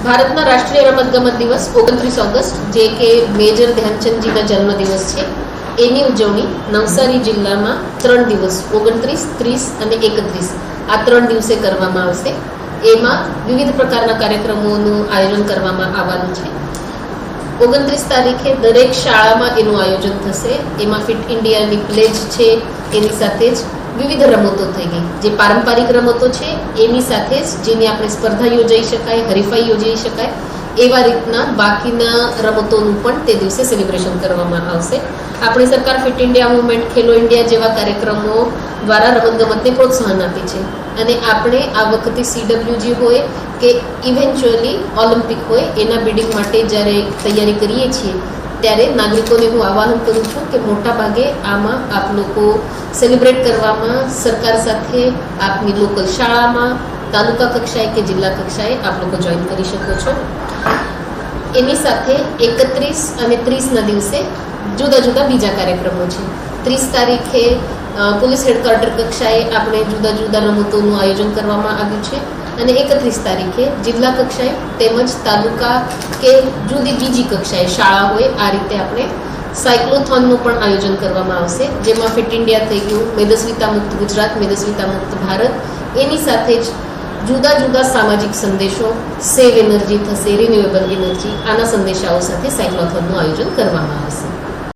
ભારતના રાષ્ટ્રીય રમતગમત દિવસ 29 ઓગસ્ટ જે કે મેજર ધ્યાનચંદજીના જન્મદિવસ છે એની ઉજવણી નવસારી જિલ્લામાં 3 દિવસ 29, 30 અને 31 આ 3 દિવસે કરવામાં આવશે। એમાં વિવિધ પ્રકારના કાર્યક્રમોનું આયોજન કરવામાં આવવાનું છે। 29 તારીખે દરેક શાળામાં એનું આયોજન થશે। એમાં ફિટ ઇન્ડિયાની પ્લેજ છે, એની સાથે જ વિવિધ રમતો થઈ ગઈ, જે પારંપરિક રમતો છે એની સાથે જ જેની આપણે સ્પર્ધા યોજાઈ શકાય, હરીફાઈ યોજાઈ શકાય એવા રીતના બાકીના રમતોનું પણ તે દિવસે સેલિબ્રેશન કરવામાં આવશે। આપણી સરકાર ફિટ ઇન્ડિયા મૂવમેન્ટ, ખેલો ઇન્ડિયા જેવા કાર્યક્રમો દ્વારા રમતગમતને પ્રોત્સાહન આપે છે અને આપણે આ વખતે CWG હોય કે ઇવેન્ચ્યુઅલી ઓલિમ્પિક હોય એના બિડિંગ માટે જ્યારે તૈયારી કરીએ છીએ ત્યારે નાગરિકોને હું આહ્વાન કરું છું કે મોટા ભાગે આમાં આપ લોકો સેલિબ્રેટ કરવામાં સરકાર સાથે આપની લોકલ શાળામાં, તાલુકા કક્ષાએ કે જિલ્લા કક્ષાએ આપ લોકો જોઈન કરી શકો છો। એની સાથે 31 અને 30ના દિવસે જુદા જુદા બીજા કાર્યક્રમો છે। 30 તારીખે પોલીસ હેડક્વાર્ટર કક્ષાએ આપણે જુદા જુદા રમતોનું આયોજન કરવામાં આવ્યું છે અને 31 તારીખે જિલ્લા કક્ષાએ તેમજ તાલુકા કે જુદી બીજી કક્ષાએ શાળા હોય આ રીતે આપણે સાયક્લોથોનનું પણ આયોજન કરવામાં આવશે, જેમાં ફિટ ઇન્ડિયા થઈ ગયું, મેદસ્વીતા મુક્ત ગુજરાત, મેદસ્વીતા મુક્ત ભારત, એની સાથે જ જુદા જુદા સામાજિક સંદેશો, સેવ એનર્જી થશે, રિન્યુએબલ એનર્જી, આના સંદેશાઓ સાથે સાયક્લોથોનનું આયોજન કરવામાં આવશે।